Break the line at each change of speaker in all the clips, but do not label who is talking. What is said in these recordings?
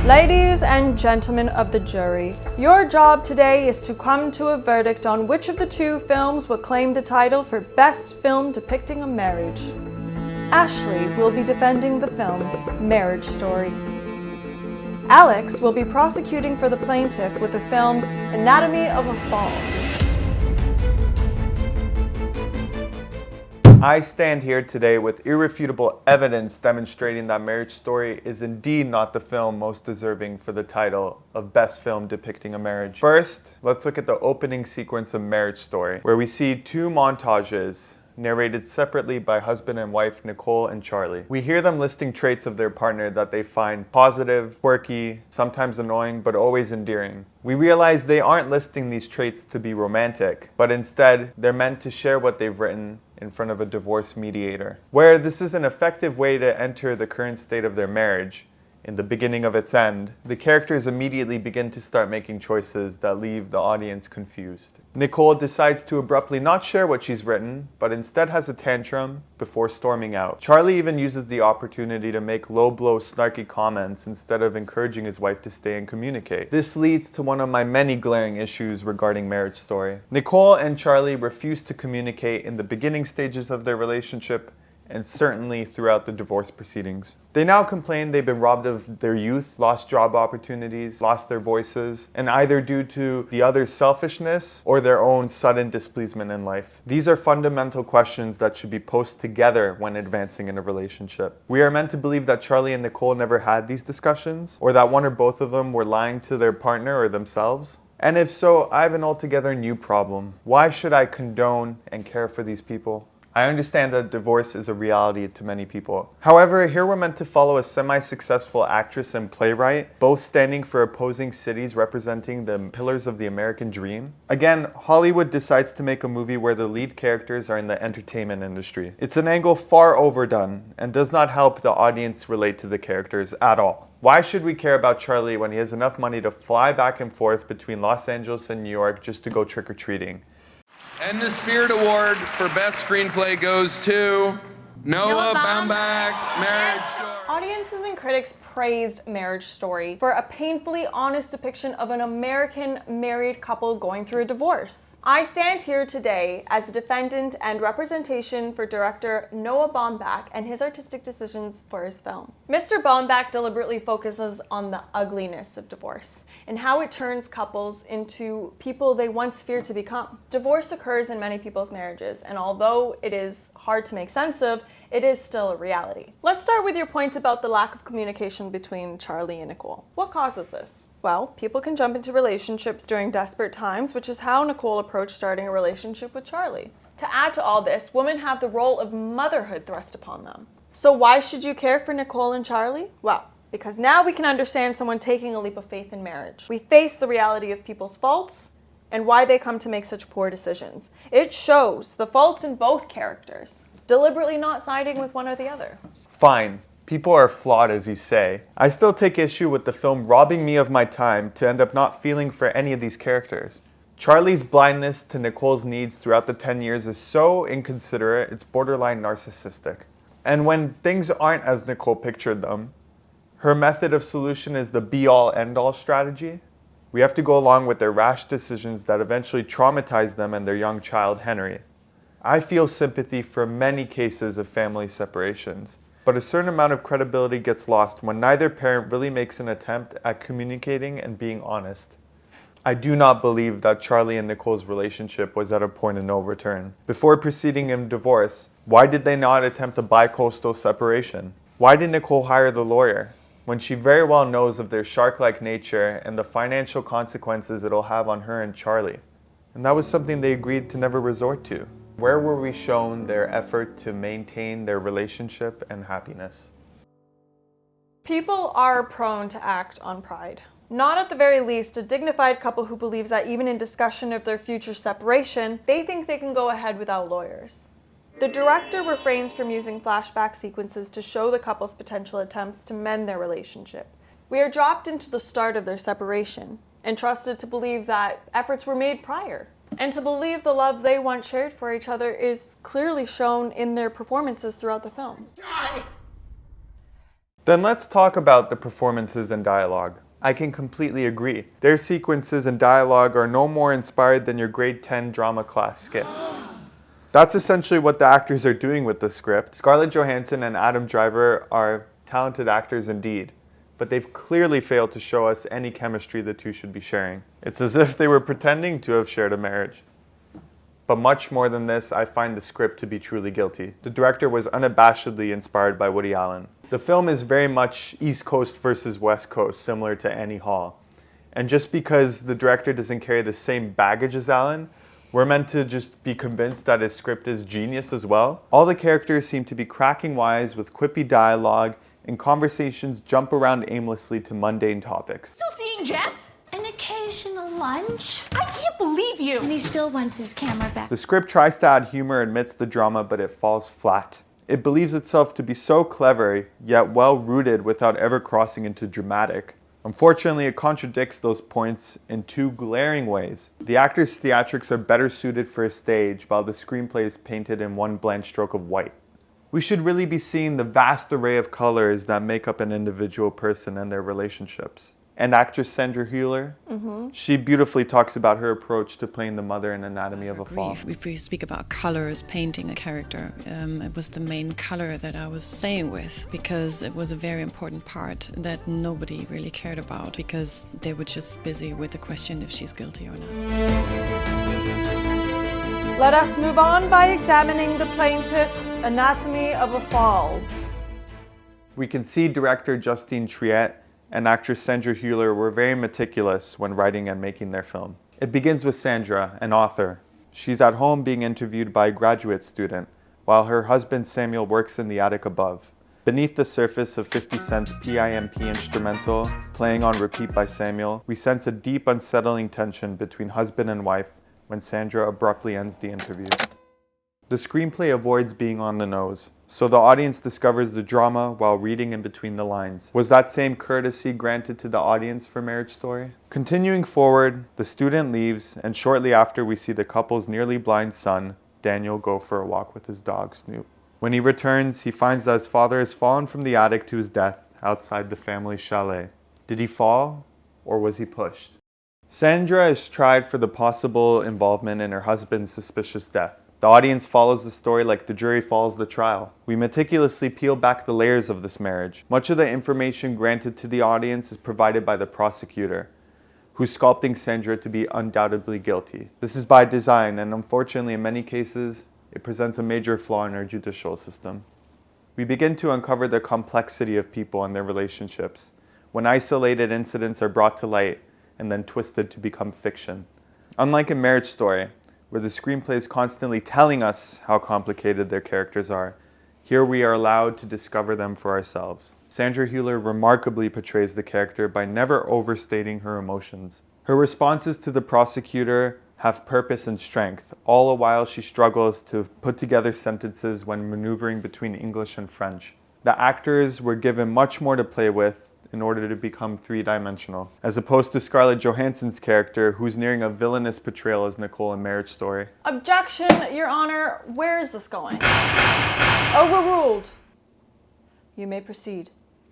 Ladies and gentlemen of the jury, your job today is to come to a verdict on which of the two films will claim the title for Best Film Depicting a Marriage. Ashli will be defending the film Marriage Story. Alex will be prosecuting for the plaintiff with the film Anatomy of a Fall.
I stand here today with irrefutable evidence demonstrating that Marriage Story is indeed not the film most deserving for the title of Best Film Depicting a Marriage. First, let's look at the opening sequence of Marriage Story, where we see two montages narrated separately by husband and wife Nicole and Charlie. We hear them listing traits of their partner that they find positive, quirky, sometimes annoying, but always endearing. We realize they aren't listing these traits to be romantic, but instead they're meant to share what they've written in front of a divorce mediator. Where this is an effective way to enter the current state of their marriage, in the beginning of its end, the characters immediately begin to start making choices that leave the audience confused. Nicole decides to abruptly not share what she's written, but instead has a tantrum before storming out. Charlie even uses the opportunity to make low-blow, snarky comments instead of encouraging his wife to stay and communicate. This leads to one of my many glaring issues regarding Marriage Story. Nicole and Charlie refuse to communicate in the beginning stages of their relationship, and certainly throughout the divorce proceedings. They now complain they've been robbed of their youth, lost job opportunities, lost their voices, and either due to the other's selfishness or their own sudden displeasement in life. These are fundamental questions that should be posed together when advancing in a relationship. We are meant to believe that Charlie and Nicole never had these discussions, or that one or both of them were lying to their partner or themselves. And if so, I have an altogether new problem. Why should I condone and care for these people? I understand that divorce is a reality to many people. However, here we're meant to follow a semi-successful actress and playwright, both standing for opposing cities representing the pillars of the American dream. Again, Hollywood decides to make a movie where the lead characters are in the entertainment industry. It's an angle far overdone and does not help the audience relate to the characters at all. Why should we care about Charlie when he has enough money to fly back and forth between Los Angeles and New York just to go trick-or-treating?
And the Spirit Award for Best Screenplay goes to Noah Baumbach, Marriage Story.
Audiences and critics praised Marriage Story for a painfully honest depiction of an American married couple going through a divorce. I stand here today as a defendant and representation for director Noah Baumbach and his artistic decisions for his film. Mr. Baumbach deliberately focuses on the ugliness of divorce and how it turns couples into people they once feared to become. Divorce occurs in many people's marriages, and although it is hard to make sense of, it is still a reality. Let's start with your point about the lack of communication between Charlie and Nicole. What causes this? Well, people can jump into relationships during desperate times, which is how Nicole approached starting a relationship with Charlie. To add to all this, women have the role of motherhood thrust upon them. So why should you care for Nicole and Charlie? Well, because now we can understand someone taking a leap of faith in marriage. We face the reality of people's faults and why they come to make such poor decisions. It shows the faults in both characters, deliberately not siding with one or the other.
Fine. People are flawed, as you say. I still take issue with the film robbing me of my time to end up not feeling for any of these characters. Charlie's blindness to Nicole's needs throughout the 10 years is so inconsiderate, it's borderline narcissistic. And when things aren't as Nicole pictured them, her method of solution is the be-all, end-all strategy. We have to go along with their rash decisions that eventually traumatize them and their young child, Henry. I feel sympathy for many cases of family separations, but a certain amount of credibility gets lost when neither parent really makes an attempt at communicating and being honest. I do not believe that Charlie and Nicole's relationship was at a point of no return. Before proceeding in divorce, why did they not attempt a bi-coastal separation? Why did Nicole hire the lawyer, when she very well knows of their shark-like nature and the financial consequences it'll have on her and Charlie? And that was something they agreed to never resort to. Where were we shown their effort to maintain their relationship and happiness?
People are prone to act on pride. Not at the very least a dignified couple who believes that even in discussion of their future separation, they think they can go ahead without lawyers. The director refrains from using flashback sequences to show the couple's potential attempts to mend their relationship. We are dropped into the start of their separation, and trusted to believe that efforts were made prior. And to believe the love they once shared for each other is clearly shown in their performances throughout the film.
Then let's talk about the performances and dialogue. I can completely agree. Their sequences and dialogue are no more inspired than your grade 10 drama class skit. That's essentially what the actors are doing with the script. Scarlett Johansson and Adam Driver are talented actors indeed, but they've clearly failed to show us any chemistry the two should be sharing. It's as if they were pretending to have shared a marriage. But much more than this, I find the script to be truly guilty. The director was unabashedly inspired by Woody Allen. The film is very much East Coast versus West Coast, similar to Annie Hall. And just because the director doesn't carry the same baggage as Allen, we're meant to just be convinced that his script is genius as well. All the characters seem to be cracking wise with quippy dialogue, and conversations jump around aimlessly to mundane topics.
Still seeing Jeff?
An occasional lunch.
I can't believe you.
And he still wants his camera back.
The script tries to add humor amidst the drama, but it falls flat. It believes itself to be so clever, yet well-rooted without ever crossing into dramatic. Unfortunately, it contradicts those points in two glaring ways. The actors' theatrics are better suited for a stage, while the screenplay is painted in one bland stroke of white. We should really be seeing the vast array of colors that make up an individual person and their relationships. And actress Sandra Hüller, she beautifully talks about her approach to playing the mother in Anatomy of a Fall.
If we speak about colors, painting a character, it was the main color that I was playing with because it was a very important part that nobody really cared about because they were just busy with the question if she's guilty or not.
Let us move on by examining the plaintiff, Anatomy of a Fall.
We can see director Justine Triet and actress Sandra Hüller were very meticulous when writing and making their film. It begins with Sandra, an author. She's at home being interviewed by a graduate student, while her husband Samuel works in the attic above. Beneath the surface of 50 Cent's PIMP instrumental, playing on repeat by Samuel, we sense a deep, unsettling tension between husband and wife when Sandra abruptly ends the interview. The screenplay avoids being on the nose, so the audience discovers the drama while reading in between the lines. Was that same courtesy granted to the audience for Marriage Story? Continuing forward, the student leaves, and shortly after we see the couple's nearly blind son, Daniel, go for a walk with his dog, Snoop. When he returns, he finds that his father has fallen from the attic to his death outside the family chalet. Did he fall, or was he pushed? Sandra is tried for the possible involvement in her husband's suspicious death. The audience follows the story like the jury follows the trial. We meticulously peel back the layers of this marriage. Much of the information granted to the audience is provided by the prosecutor, who's sculpting Sandra to be undoubtedly guilty. This is by design, and unfortunately in many cases, it presents a major flaw in our judicial system. We begin to uncover the complexity of people and their relationships, when isolated incidents are brought to light and then twisted to become fiction. Unlike in Marriage Story, where the screenplay is constantly telling us how complicated their characters are, here we are allowed to discover them for ourselves. Sandra Hüller remarkably portrays the character by never overstating her emotions. Her responses to the prosecutor have purpose and strength, all the while she struggles to put together sentences when maneuvering between English and French. The actors were given much more to play with in order to become three-dimensional, as opposed to Scarlett Johansson's character, who's nearing a villainous portrayal as Nicole in Marriage Story.
Objection, Your Honor. Where is this going? Overruled. You may proceed.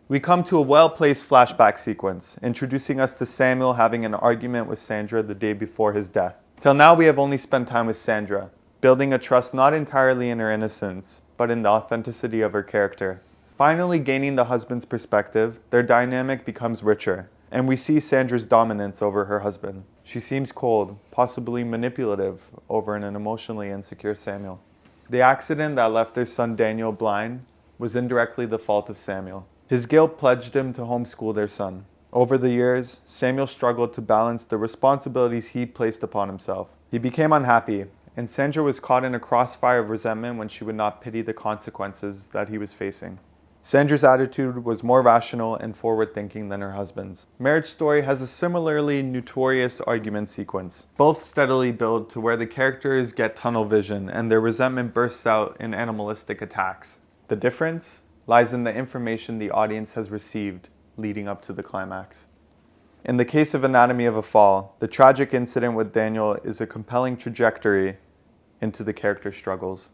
We come to a well-placed flashback sequence, introducing us to Samuel having an argument with Sandra the day before his death. Till now, we have only spent time with Sandra, building a trust not entirely in her innocence, but in the authenticity of her character. Finally gaining the husband's perspective, their dynamic becomes richer, and we see Sandra's dominance over her husband. She seems cold, possibly manipulative, over an emotionally insecure Samuel. The accident that left their son Daniel blind was indirectly the fault of Samuel. His guilt pledged him to homeschool their son. Over the years, Samuel struggled to balance the responsibilities he placed upon himself. He became unhappy, and Sandra was caught in a crossfire of resentment when she would not pity the consequences that he was facing. Sandra's attitude was more rational and forward-thinking than her husband's. Marriage Story has a similarly notorious argument sequence. Both steadily build to where the characters get tunnel vision and their resentment bursts out in animalistic attacks. The difference lies in the information the audience has received leading up to the climax. In the case of Anatomy of a Fall, the tragic incident with Daniel is a compelling trajectory into the character struggles.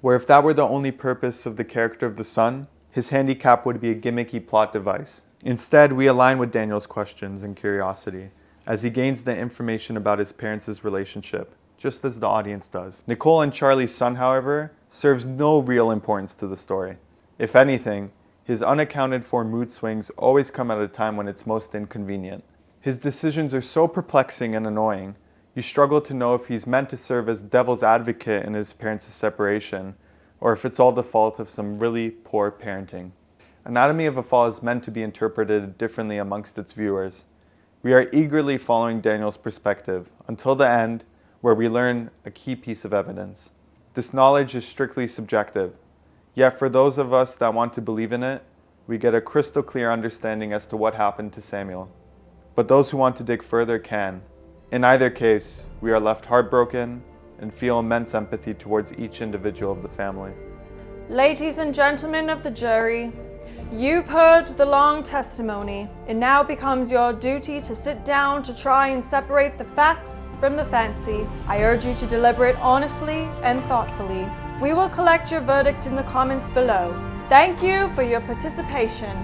Where if that were the only purpose of the character of the son, his handicap would be a gimmicky plot device. Instead, we align with Daniel's questions and curiosity as he gains the information about his parents' relationship, just as the audience does. Nicole and Charlie's son, however, serves no real importance to the story. If anything, his unaccounted for mood swings always come at a time when it's most inconvenient. His decisions are so perplexing and annoying, you struggle to know if he's meant to serve as devil's advocate in his parents' separation, or if it's all the fault of some really poor parenting. Anatomy of a Fall is meant to be interpreted differently amongst its viewers. We are eagerly following Daniel's perspective until the end, where we learn a key piece of evidence. This knowledge is strictly subjective, yet for those of us that want to believe in it, we get a crystal clear understanding as to what happened to Samuel. But those who want to dig further can. In either case, we are left heartbroken and feel immense empathy towards each individual of the family.
Ladies and gentlemen of the jury, you've heard the long testimony. It now becomes your duty to sit down to try and separate the facts from the fancy. I urge you to deliberate honestly and thoughtfully. We will collect your verdict in the comments below. Thank you for your participation.